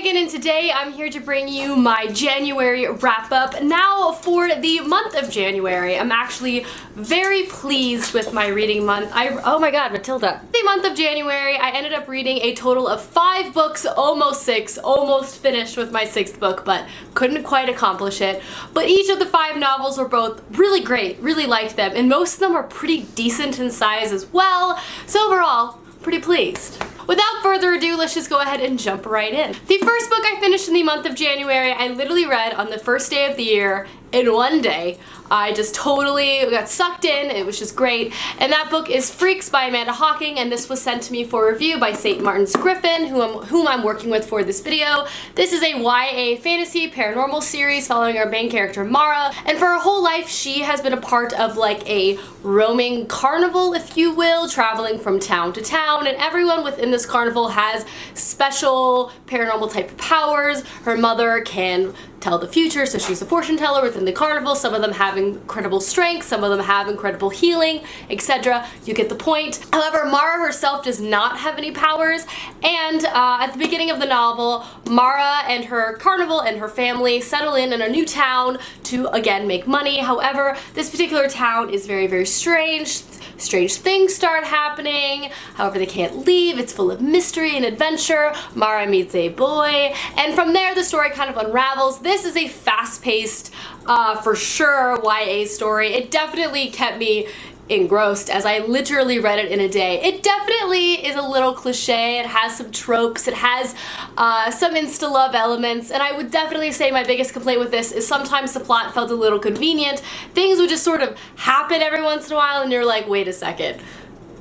Megan, and today I'm here to bring you my January wrap-up. Now for the month of January, I'm actually very pleased with my reading month. Oh my god, Matilda. The month of January, I ended up reading a total of 5 books, almost 6, almost finished with my 6th book, but couldn't quite accomplish it. But each of the 5 novels were both really great, really liked them, and most of them are pretty decent in size as well. So overall, pretty pleased. Without further ado, let's just go ahead and jump right in. The first book I finished in the month of January, I literally read on the first day of the year in one day. I just totally got sucked in. It was just great. And that book is Freaks by Amanda Hawking, and this was sent to me for review by St. Martin's Griffin, whom I'm working with for this video. This is a YA fantasy paranormal series following our main character Mara, and for her whole life she has been a part of like a roaming carnival, if you will, traveling from town to town, and everyone within this carnival has special paranormal type of powers. Her mother can tell the future, so she's a fortune teller within the carnival. Some of them have incredible strength, some of them have incredible healing, etc. You get the point. However, Mara herself does not have any powers, and at the beginning of the novel, Mara and her carnival and her family settle in a new town to, again, make money. However, this particular town is very, very strange. Strange things start happening. However, they can't leave. It's full of mystery and adventure. Mara meets a boy, and from there the story kind of unravels. This is a fast-paced, for sure, YA story. It definitely kept me engrossed as I literally read it in a day. It definitely is a little cliche. It has some tropes. It has some insta-love elements, and I would definitely say my biggest complaint with this is sometimes the plot felt a little convenient. Things would just sort of happen every once in a while and you're like, wait a second.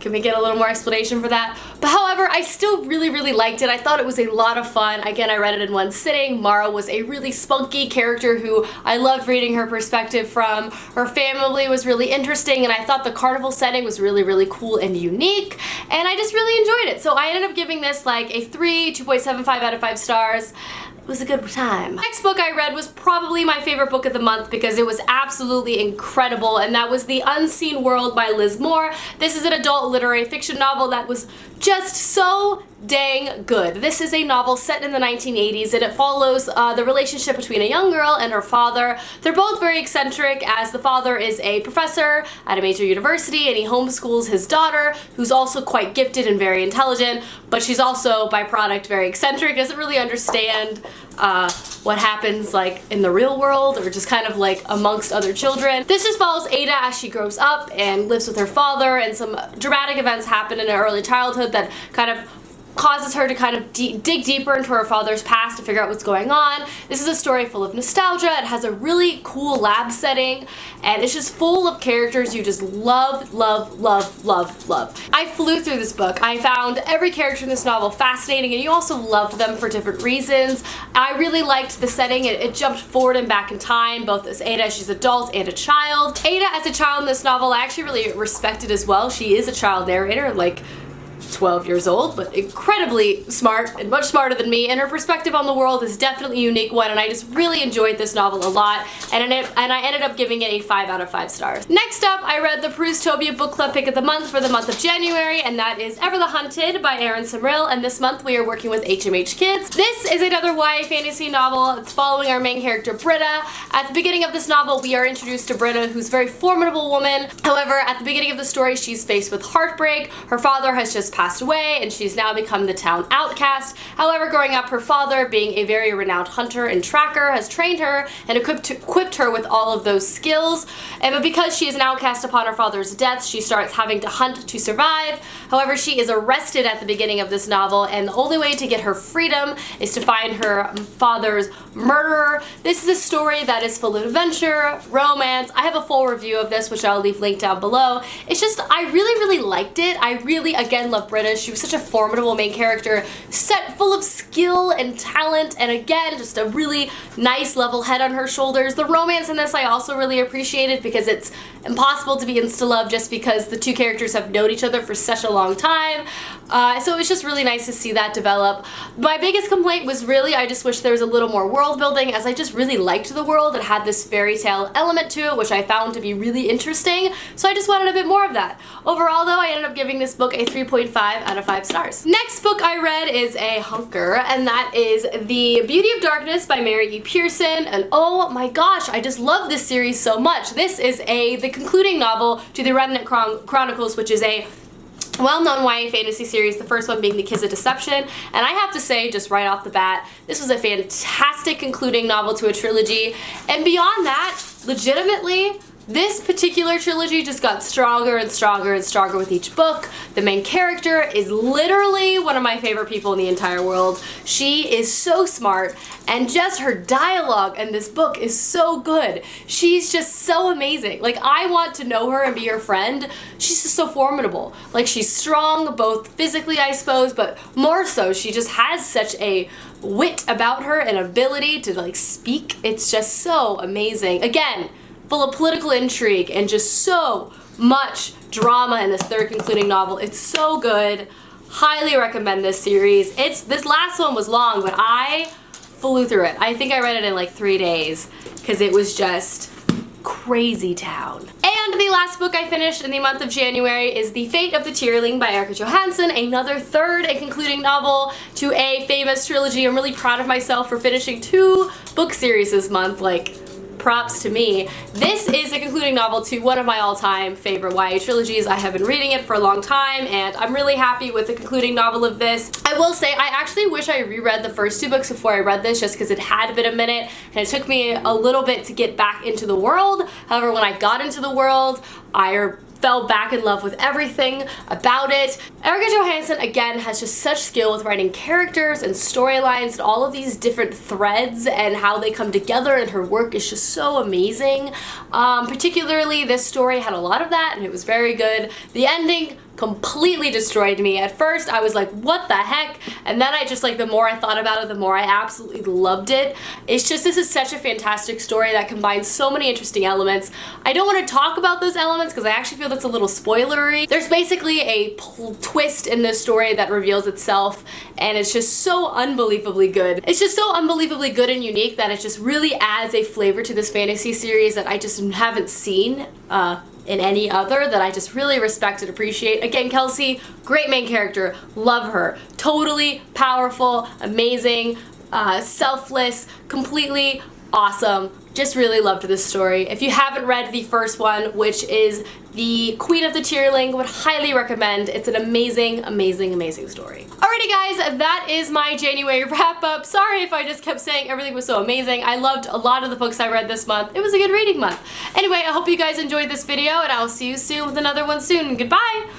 Can we get a little more explanation for that? But however, I still really liked it. I thought it was a lot of fun. Again, I read it in one sitting. Mara was a really spunky character who I loved reading her perspective from. Her family was really interesting, and I thought the carnival setting was really cool and unique, and I just really enjoyed it. So I ended up giving this like a 2.75 out of 5 stars. It was a good time. Next book I read was probably my favorite book of the month because it was absolutely incredible, and that was The Unseen World by Liz Moore. This is an adult literary fiction novel that was just so dang good. This is a novel set in the 1980s, and it follows the relationship between a young girl and her father. They're both very eccentric, as the father is a professor at a major university and he homeschools his daughter, who's also quite gifted and very intelligent, but she's also by product very eccentric, doesn't really understand what happens like in the real world or just kind of like amongst other children. This just follows Ada as she grows up and lives with her father, and some dramatic events happen in her early childhood that kind of causes her to kind of dig deeper into her father's past to figure out what's going on. This is a story full of nostalgia. It has a really cool lab setting, and it's just full of characters you just love. I flew through this book. I found every character in this novel fascinating, and you also loved them for different reasons. I really liked the setting. It jumped forward and back in time, both as Ada, she's adult, and a child. Ada as a child in this novel I actually really respected as well. She is a child narrator, like 12 years old, but incredibly smart and much smarter than me, and her perspective on the world is definitely a unique one, and I just really enjoyed this novel a lot, and I ended up giving it a 5 out of 5 stars. Next up, I read the Perustopia Book Club Pick of the Month for the month of January, and that is Ever the Hunted by Erin Simrill, and this month we are working with HMH Kids. This is another YA fantasy novel. It's following our main character Britta. At the beginning of this novel, we are introduced to Britta, who's a very formidable woman. However, at the beginning of the story, she's faced with heartbreak. Her father has just passed away, and she's now become the town outcast. However, growing up, her father, being a very renowned hunter and tracker, has trained her and equipped her with all of those skills. But because she is an outcast upon her father's death, she starts having to hunt to survive. However, she is arrested at the beginning of this novel, and the only way to get her freedom is to find her father's murderer. This is a story that is full of adventure, romance. I have a full review of this, which I'll leave linked down below. It's just, I really liked it. I really, again, love Britta. She was such a formidable main character, set full of skill and talent, and again, just a really nice level head on her shoulders. The romance in this I also really appreciated because it's impossible to be insta-love just because the two characters have known each other for such a long time. So it was just really nice to see that develop. My biggest complaint was really, I just wish there was a little more world building, as I just really liked the world. It had this fairy tale element to it, which I found to be really interesting, so I just wanted a bit more of that. Overall though, I ended up giving this book a 3.5 out of 5 stars. Next book I read is a hunker, and that is The Beauty of Darkness by Mary E. Pearson, and oh my gosh, I just love this series so much. This is the concluding novel to the Remnant Chronicles, which is a well-known YA fantasy series, the first one being The Kiss of Deception, and I have to say, just right off the bat, this was a fantastic concluding novel to a trilogy, and beyond that, legitimately, this particular trilogy just got stronger and stronger and stronger with each book. The main character is literally one of my favorite people in the entire world. She is so smart, and just her dialogue in this book is so good. She's just so amazing. Like, I want to know her and be her friend. She's just so formidable. Like, she's strong, both physically, I suppose, but more so, she just has such a wit about her and ability to, like, speak. It's just so amazing. Again, full of political intrigue and just so much drama in this third concluding novel. It's so good. Highly recommend this series. This last one was long, but I flew through it. I think I read it in like 3 days because it was just crazy town. And the last book I finished in the month of January is The Fate of the Tierling by Erica Johansson, another third and concluding novel to a famous trilogy. I'm really proud of myself for finishing 2 book series this month. Like, props to me. This is a concluding novel to one of my all-time favorite YA trilogies. I have been reading it for a long time, and I'm really happy with the concluding novel of this. I will say, I actually wish I reread the first 2 books before I read this, just because it had been a minute, and it took me a little bit to get back into the world. However, when I got into the world, I fell back in love with everything about it. Erica Johansson, again, has just such skill with writing characters and storylines and all of these different threads and how they come together, and her work is just so amazing. Particularly, this story had a lot of that, and it was very good. The ending completely destroyed me. At first, I was like, what the heck? And then I just, like, the more I thought about it, the more I absolutely loved it. It's just, this is such a fantastic story that combines so many interesting elements. I don't want to talk about those elements because I actually feel that's a little spoilery. There's basically a twist in this story that reveals itself, and it's just so unbelievably good. It's just so unbelievably good and unique that it just really adds a flavor to this fantasy series that I just haven't seen in any other, that I just really respect and appreciate. Again, Kelsey, great main character, love her. Totally powerful, amazing, selfless, completely awesome. Just really loved this story. If you haven't read the first one, which is The Queen of the Tierling, would highly recommend. It's an amazing, amazing, amazing story. Alrighty guys, that is my January wrap up. Sorry if I just kept saying everything was so amazing. I loved a lot of the books I read this month. It was a good reading month. Anyway, I hope you guys enjoyed this video, and I'll see you soon with another one soon. Goodbye!